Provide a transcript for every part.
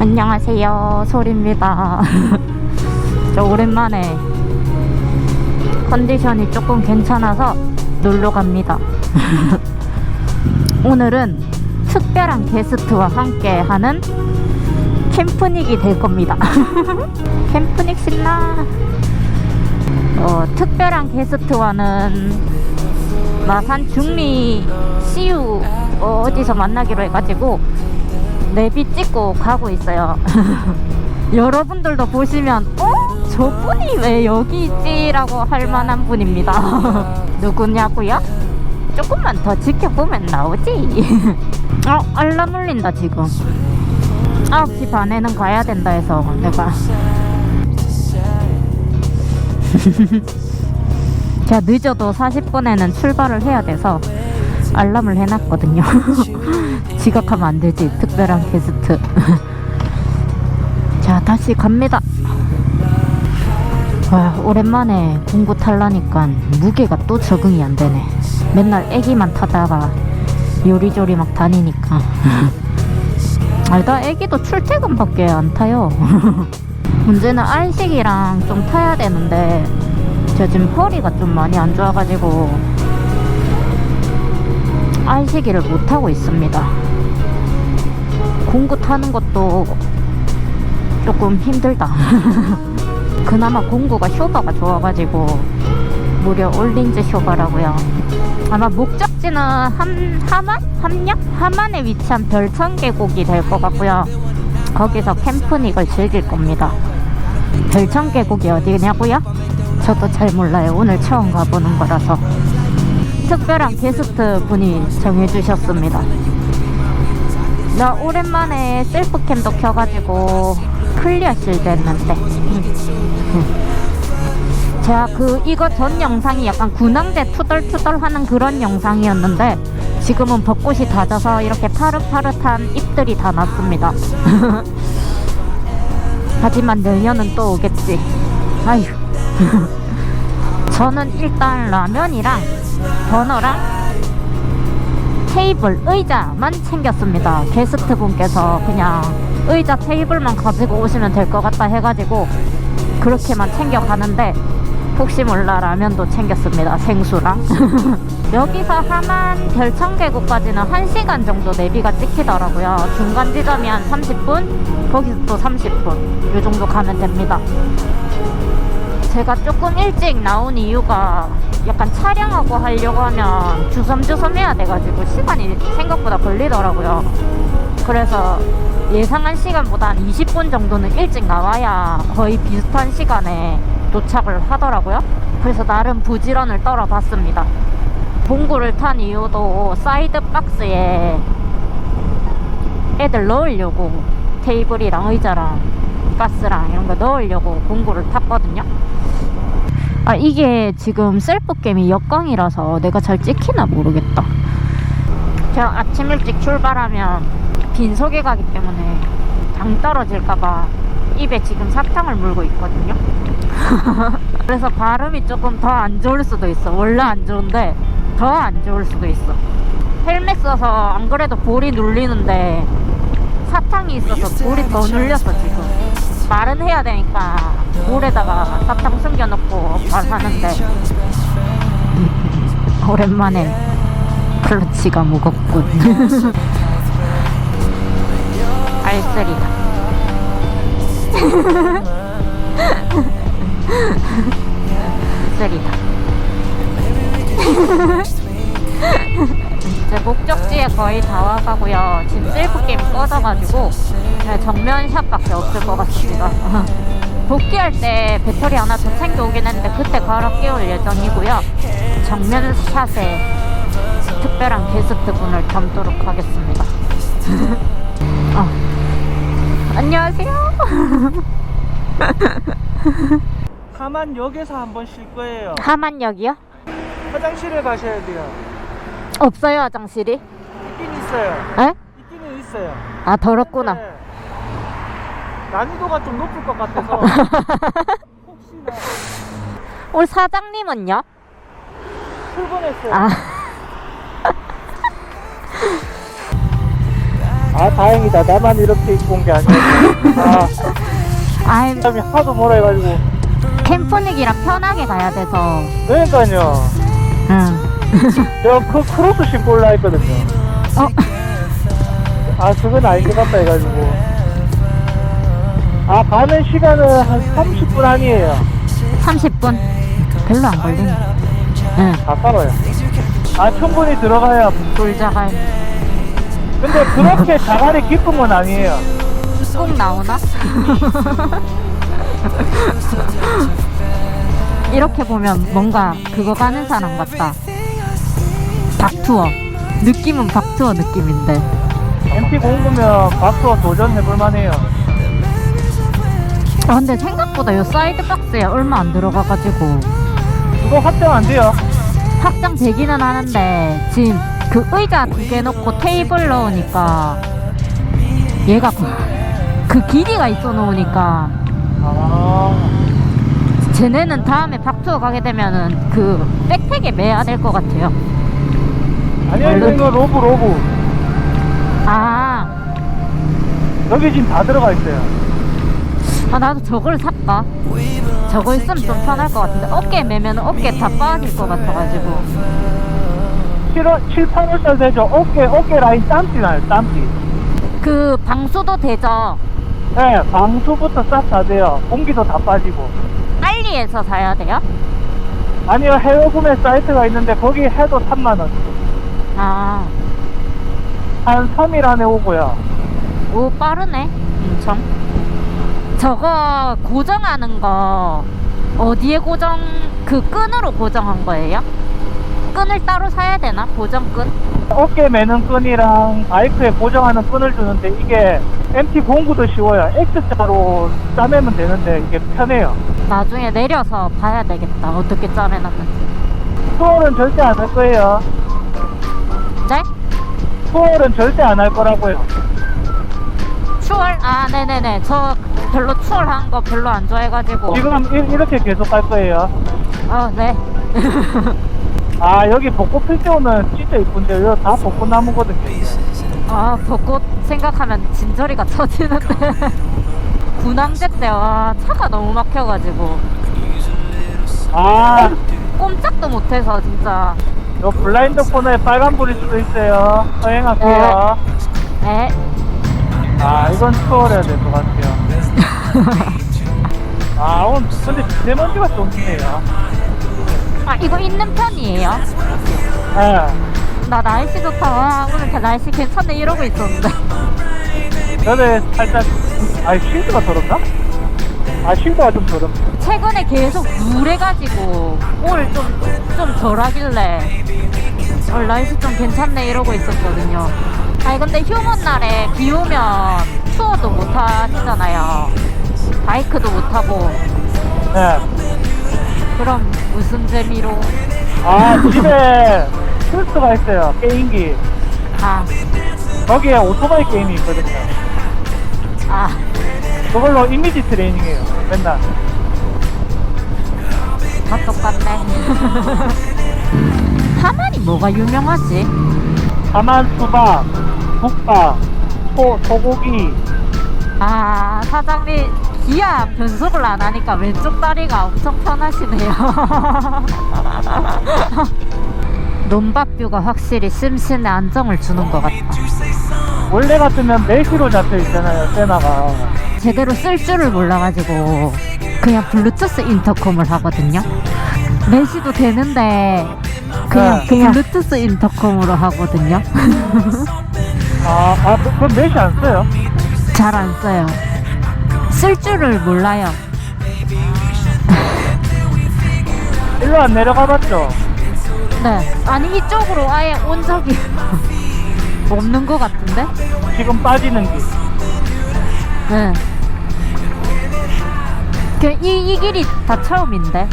안녕하세요, 소리입니다. 저 오랜만에 컨디션이 조금 괜찮아서 놀러 갑니다. 오늘은 특별한 게스트와 함께 하는 캠프닉이 될 겁니다. 캠프닉 신나. 특별한 게스트와는 마산 중리 CU 어디서 만나기로 해가지고 내비 찍고 가고 있어요. 여러분들도 보시면 저분이 왜 여기 있지? 라고 할 만한 분입니다. 누구냐고요? 조금만 더 지켜보면 나오지. 알람 울린다 지금. 9시 반에는 가야 된다 해서 내가 제가 늦어도 40분에는 출발을 해야 돼서 알람을 해놨거든요. 지각하면 안 되지, 특별한 게스트. 자, 다시 갑니다. 와, 오랜만에 공구 탈라니까 무게가 또 적응이 안 되네. 맨날 애기만 타다가 요리조리 막 다니니까. 나 애기도 출퇴근밖에 안 타요. 문제는 안식이랑 좀 타야 되는데 제가 지금 허리가 좀 많이 안 좋아가지고 안식이를 못하고 있습니다. 공구 타는 것도 조금 힘들다. 그나마 공구가 쇼바가 좋아가지고 무려 올린즈 쇼바라고요. 아마 목적지는 함안에 위치한 별천 계곡이 될 것 같고요. 거기서 캠프닉을 즐길 겁니다. 별천 계곡이 어디냐고요? 저도 잘 몰라요. 오늘 처음 가보는 거라서. 특별한 게스트 분이 정해주셨습니다. 나 오랜만에 셀프캠도 켜가지고 클리어실 됐는데 제가 이거 전 영상이 약간 군항대 투덜투덜 하는 그런 영상이었는데 지금은 벚꽃이 다 져서 이렇게 파릇파릇한 잎들이 다 났습니다. 하지만 내년은 또 오겠지. 아휴. 저는 일단 라면이랑 버너랑 테이블, 의자만 챙겼습니다. 게스트분께서 그냥 의자 테이블만 가지고 오시면 될 것 같다 해가지고 그렇게만 챙겨가는데 혹시 몰라 라면도 챙겼습니다. 생수랑. 여기서 함안 별천계곡까지는 1시간 정도 내비가 찍히더라고요. 중간 지점이 한 30분, 거기서 또 30분 이 정도 가면 됩니다. 제가 조금 일찍 나온 이유가 약간 촬영하고 하려고 하면 주섬주섬 해야 돼가지고 시간이 생각보다 걸리더라고요. 그래서 예상한 시간보다 한 20분 정도는 일찍 나와야 거의 비슷한 시간에 도착을 하더라고요. 그래서 나름 부지런을 떨어봤습니다. 봉구를 탄 이유도 사이드 박스에 애들 넣으려고 테이블이랑 의자랑 가스랑 이런 거 넣으려고 봉구를 탔거든요. 이게 지금 셀프캠이 역광이라서 내가 잘 찍히나 모르겠다. 제가 아침 일찍 출발하면 빈속에 가기 때문에 당 떨어질까봐 입에 지금 사탕을 물고 있거든요. 그래서 발음이 조금 더 안 좋을 수도 있어. 원래 안 좋은데 더 안 좋을 수도 있어. 헬멧 써서 안 그래도 볼이 눌리는데 사탕이 있어서 볼이 더 눌렸어. 지금 말은 해야 되니까 볼에다가 사탕 숨겨놓고 말하는데 오랜만에 클러치가 무겁군. 알쓰리다. 쓰리다. 이제 목적지에 거의 다 와가고요. 지금 셀프게임 꺼져가지고 정면 샷밖에 없을 것 같습니다. 복귀할 때 배터리 하나 더 챙겨오긴 했는데 그때 갈아 끼울 예정이고요. 정면 샷에 특별한 게스트분을 담도록 하겠습니다. 안녕하세요. 함안역에서 한번 쉴 거예요. 함안역이요? 화장실에 가셔야 돼요. 없어요, 화장실이? 있긴 있어요. 에? 있기는 있어요. 더럽구나. 네. 난이도가 좀 높을 것 같아서 혹시나. 우리 사장님은요? 출근했어요. 아, 다행이다. 나만 이렇게 입고 온 게 아니었어. 아, 아이, 사람이 하도 뭐라 해가지고. 캠프닉이라 편하게 가야 돼서. 그러니까요. 응. 제가 크로스 신고 올라 했거든요. 어, 아, 그건 아닌 것 같다 해가지고. 아, 가는 시간은 한 30분 아니에요. 30분? 별로 안 걸리네. 응. 다 살아요. 아, 충분히 들어가야. 돌자갈. 근데 그렇게 자갈이 깊은 건 아니에요. 꼭 나오나? 이렇게 보면 뭔가 그거 가는 사람 같다. 박투어. 느낌은 박투어 느낌인데. MT 공구면 박수와 도전해볼만 해요. 아, 근데 생각보다 요 사이드 박스에 얼마 안 들어가가지고 그거 확정 안 돼요. 확장되기는 하는데 지금 그 의자 2개 놓고 테이블 넣으니까 얘가 그 길이가 있어 놓으니까 아, 쟤네는 다음에 박투어 가게 되면은 그 백팩에 매야 될 것 같아요. 아니요, 이거 로브. 아, 여기 지금 다 들어가 있어요. 아 나도 저걸 살까? 저거 있으면 좀 편할 것 같은데 어깨 매면 어깨 다 빠질 것 같아가지고. 7, 8월달 되죠. 어깨 라인 땀띠 나요, 땀띠. 그 방수도 되죠? 네, 방수부터 싹 다 돼요. 공기도 다 빠지고. 알리에서 사야 돼요? 아니요, 해외 구매 사이트가 있는데 거기 해도 3만원. 아, 한 3일 안에 오고요. 오 빠르네 엄청. 저거 고정하는 거 어디에 고정, 그 끈으로 고정한 거예요? 끈을 따로 사야 되나? 고정끈? 어깨 매는 끈이랑 바이크에 고정하는 끈을 주는데 이게 MT 공구도 쉬워요. X자로 짜매면 되는데 이게 편해요. 나중에 내려서 봐야 되겠다 어떻게 짜내놨는지. 투어는 절대 안 할 거예요. 네? 투어는 절대 안 할 거라고요. 추월? 아 네네네 저 별로 추월한 거 별로 안 좋아해가지고. 지금 이렇게 계속 할 거예요. 네. 아, 여기 벚꽃 필 때 오면 진짜 이쁜데 여기 다 벚꽃 나무거든요. 아 벚꽃 생각하면 진저리가 터지는데. 군항제 때 와 차가 너무 막혀가지고 아, 꼼짝도 못해서 진짜. 요 블라인드 코너에 빨간불일 수도 있어요. 서행할게요. 에? 아, 이건 투어해야 될 것 같아요. 아, 오늘 근데 미세먼지가 좀 있네요. 아 이거 있는 편이에요? 예. 나 날씨 좋다. 와 오늘 날씨 괜찮네 이러고 있었는데. 저는 살짝, 아, 쉴드가 더럽나? 아, 쉴드가 좀 더럽네. 최근에 계속 누래가지고 오늘 좀 덜하길래 오늘 날씨 좀 괜찮네 이러고 있었거든요. 아니 근데 휴먼 날에 비 오면 투어도 못 하시잖아요. 바이크도 못 타고. 예. 그럼 무슨 재미로? 아, 집에 플스가 있어요. 게임기. 아, 거기에 오토바이 게임이 있거든요. 아, 그걸로 이미지 트레이닝해요. 맨날. 다 똑같네. 하만이 뭐가 유명하지? 다만 수박, 국밥, 소고기. 아, 사장님 기아 변속을 안 하니까 왼쪽 다리가 엄청 편하시네요. 논밭뷰가 확실히 심신에 안정을 주는 것 같다. 원래 같으면 메시로 잡혀 있잖아요, 세나가. 제대로 쓸 줄을 몰라가지고 그냥 블루투스 인터컴을 하거든요. 메시도 되는데 그냥 블루투스 인터컴으로 하거든요. 그럼 메시 안 써요? 잘 안 써요. 쓸 줄을 몰라요. 일로 안 내려가 봤죠? 네. 아니 이쪽으로 아예 온 적이 없는 것 같은데? 지금 빠지는 길. 네. 이 길이 다 처음인데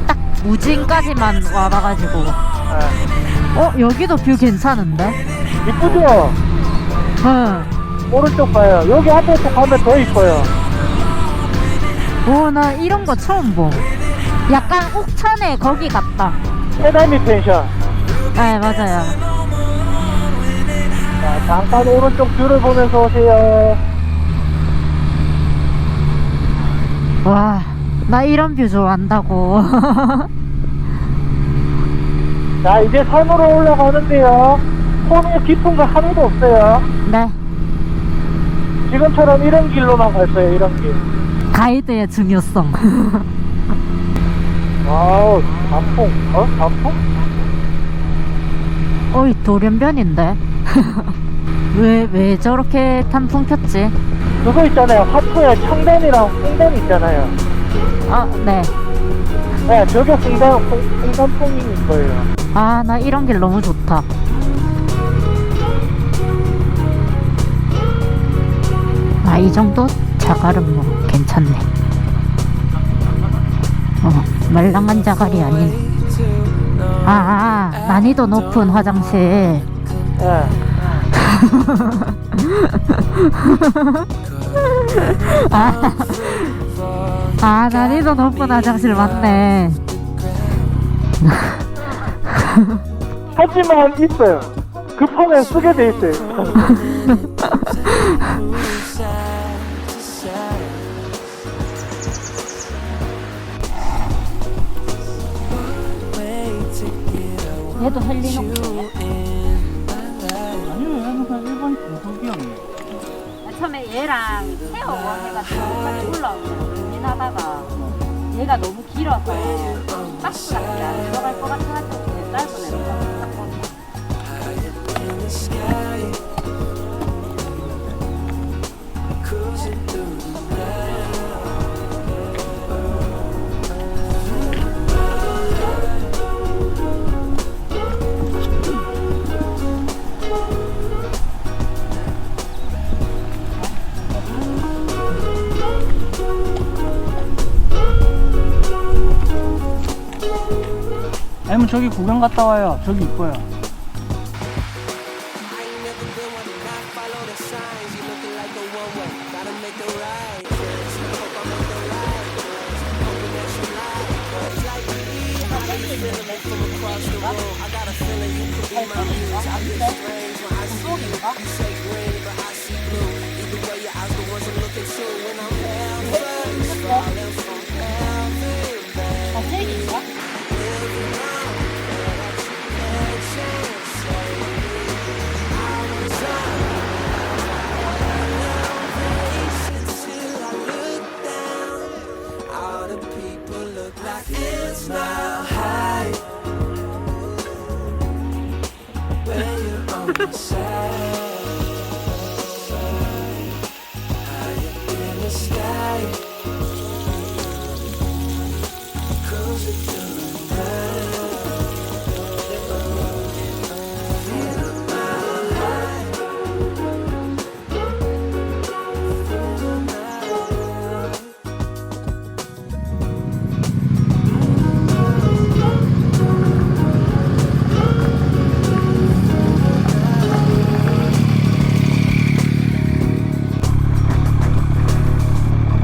딱 무진까지만 와봐가지고. 네. 여기도 뷰 괜찮은데? 이쁘죠? 응. 오른쪽 봐요. 여기 앞에 또 가면 더 이뻐요. 오, 나 이런 거 처음 봄. 약간 옥천에 거기 같다. 해남이 펜션. 네, 맞아요. 자, 잠깐 오른쪽 뷰를 보면서 오세요. 와, 나 이런 뷰 좋아한다고. 자, 이제 산으로 올라가는데요. 코너 깊은 거 하나도 없어요. 네, 지금처럼 이런 길로만 갈 거예요, 이런 길. 가이드의 중요성. 와우, 단풍. 단풍? 어이, 돌연변인데? 왜 저렇게 단풍 폈지? 그거 있잖아요. 화초에 청담이랑 홍담 있잖아요. 아, 네. 네, 저게 홍담풍인 거예요. 아, 나 이런 길 너무 좋다. 아, 이 정도 자갈은 뭐 괜찮네. 말랑한 자갈이 아닌. 난이도 높은 화장실. 네. 난이도 높은 화장실 맞네. 하지만 있어요. 급하면 쓰게 돼 있어요. 얘도 헬리노크야? 아니요, 항상 일반 중성비용이에요. 처음에 얘랑 세워 해가지고 같이 올라오고 고민하다가 얘가 너무 길어서 박스가 안 들어갈 것 같아가지고 그냥 짧은 애로 샀거든요. 아니면 저기 구경 갔다 와요. 저기 이뻐요.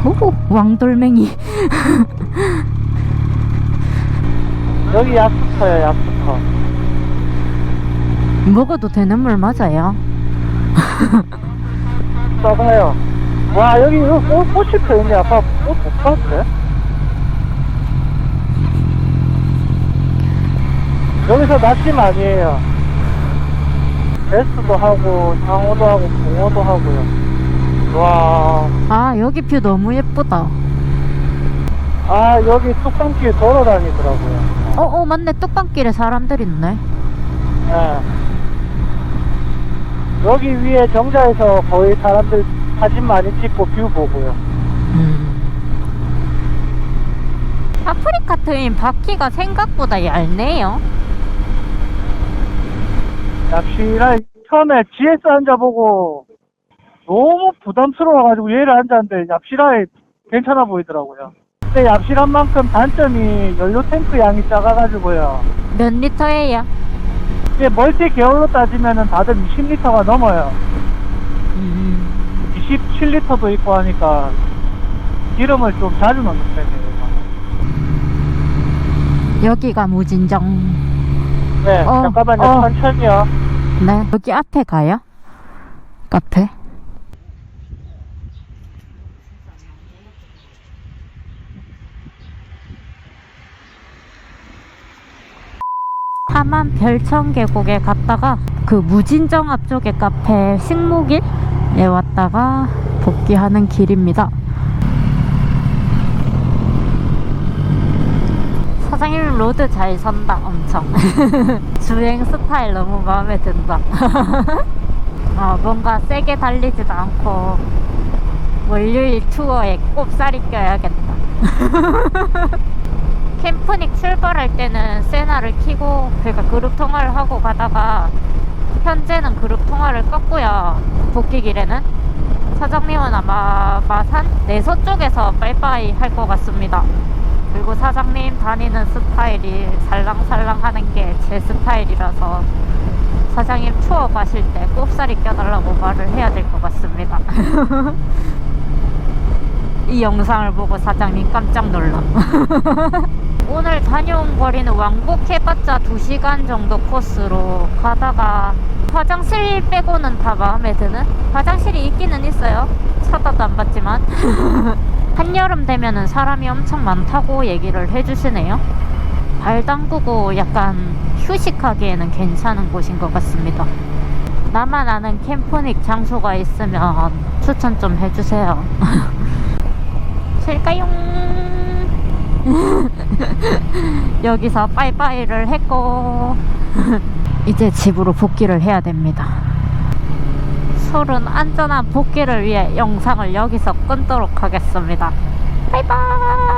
오, 왕돌멩이. 여기 약수터요, 약수터. 먹어도 되는 물 맞아요? 써봐요. 와, 여기 꽃이 펴있네. 아까 꽃 못 봤어요? 여기서 낚시 많이 해요. 베스도 하고, 장어도 하고, 붕어도 하고요. 와, 여기 뷰 너무 예쁘다. 여기 뚝방길 돌아다니더라고요. 맞네. 뚝방길에 사람들 있네. 예. 여기 위에 정자에서 거의 사람들 사진 많이 찍고 뷰 보고요. 아프리카 트윈 바퀴가 생각보다 얇네요. 납치를 처음에 GS 앉아보고 너무 부담스러워가지고 얘를 앉았는데 납치라에 괜찮아 보이더라고요. 근데 납치란 만큼 단점이 연료 탱크 양이 작아가지고요. 몇 리터예요? 이게 멀티 계열로 따지면은 다들 20리터가 넘어요. 27리터도 있고 하니까 기름을 좀 자주 넣는 편이에요. 여기가 무진정. 네, 잠깐만요. 천천히요. 네. 여기 앞에 가요? 카페. 하만 별천 계곡에 갔다가 그 무진정 앞쪽에 카페 식목일에 왔다가 복귀하는 길입니다. 사장님 로드 잘 선다. 엄청 주행 스타일 너무 마음에 든다. 뭔가 세게 달리지도 않고 월요일 투어에 꼽살이 껴야겠다. 캠프닉 출발할 때는 세나를 키고, 그러니까 그룹 통화를 하고 가다가 현재는 그룹 통화를 껐고요. 복귀길에는 사장님은 아마 마산 내서 쪽에서 빠이빠이 할 것 같습니다. 그리고 사장님 다니는 스타일이 살랑살랑 하는 게 제 스타일이라서 사장님 투어 가실 때 꼽살이 껴달라고 말을 해야 될 것 같습니다. 이 영상을 보고 사장님 깜짝 놀라. 오늘 다녀온 거리는 왕복해봤자 2시간 정도 코스로 가다가 화장실 빼고는 다 마음에 드는? 화장실이 있기는 있어요. 쳐다도 안 봤지만. 한여름 되면은 사람이 엄청 많다고 얘기를 해주시네요. 발 담그고 약간 휴식하기에는 괜찮은 곳인 것 같습니다. 나만 아는 캠프닉 장소가 있으면 추천 좀 해주세요. 쉴까요? 여기서 빠이빠이를 했고 이제 집으로 복귀를 해야 됩니다. 솔은 안전한 복귀를 위해 영상을 여기서 끊도록 하겠습니다. 바이바이.